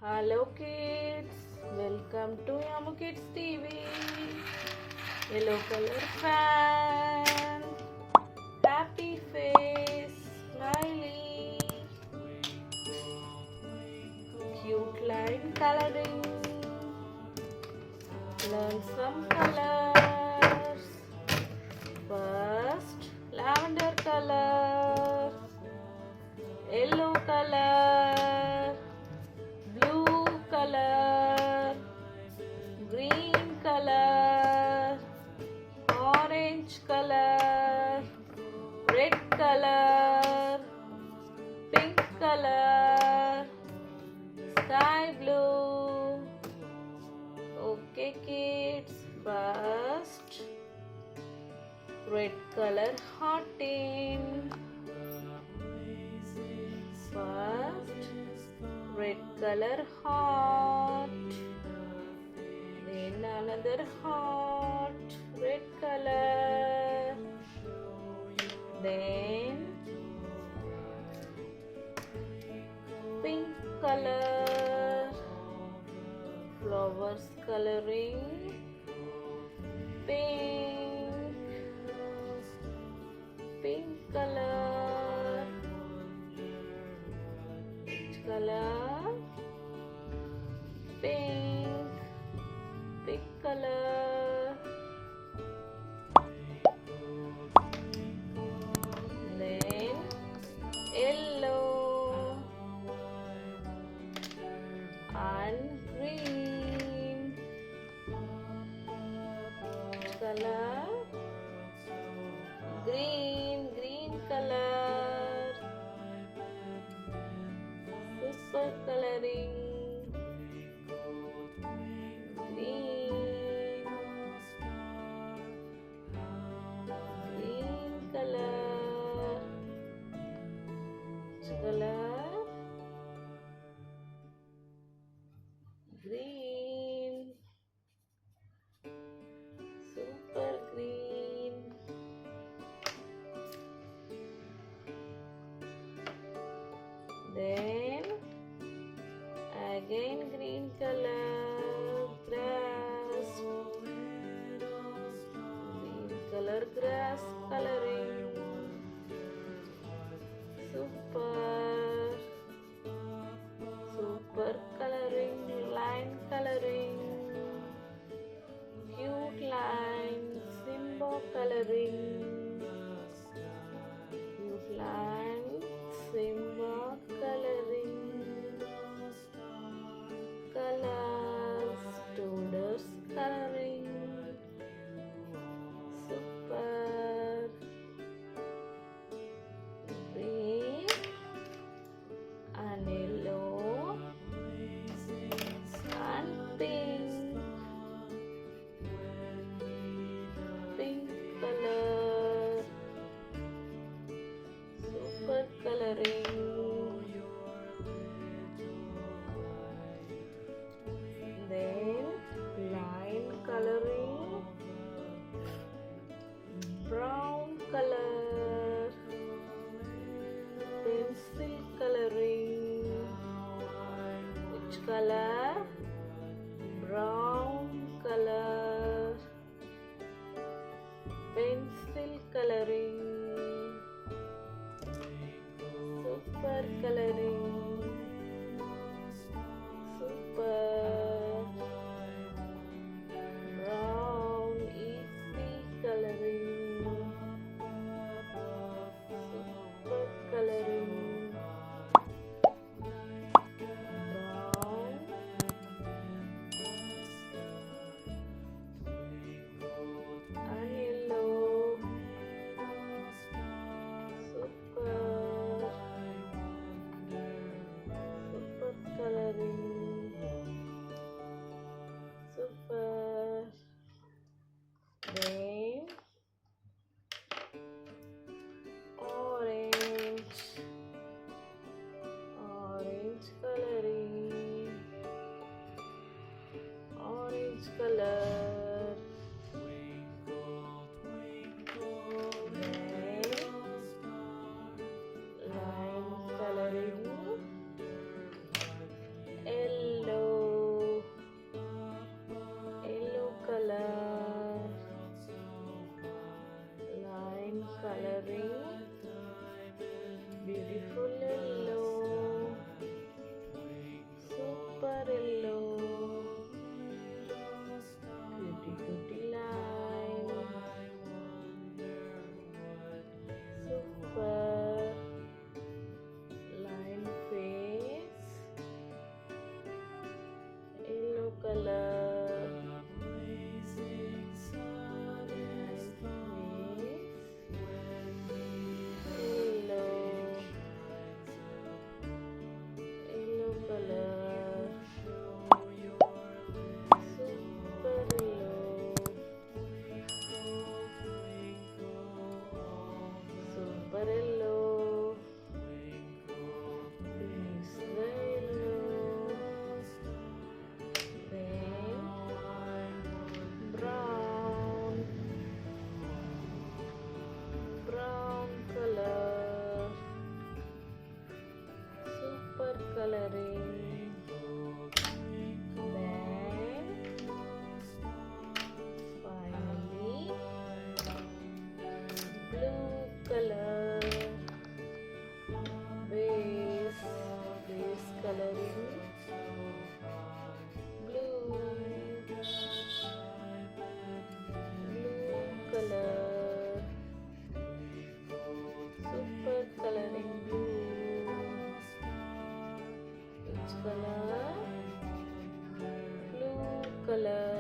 Hello kids, welcome to Yamu Kids TV. Yellow color fan, happy face, smiley, cute line coloring. Learn some colors. First, lavender color, yellow color, blue color, green color, orange color, red color, pink color, sky blue. Okay kids, first red color heart in. First red color heart, then another heart, red color, then pink color, flowers coloring, pink, pink color, which color? Pink, pink color, then yellow and green. Which color? Green, green color, super coloring. Green, green color, which color? Green, super green. Then again green color, grass, green color grass coloring, super, super coloring, line coloring, cute line, symbol coloring, cute line, symbol coloring, colors, toddlers coloring, super, green and yellow and pink, pink color, super coloring, then line coloring, brown color, pencil coloring. Which color? Brown color, pencil coloring, super coloring, super, brown easy coloring, super coloring, brown, color.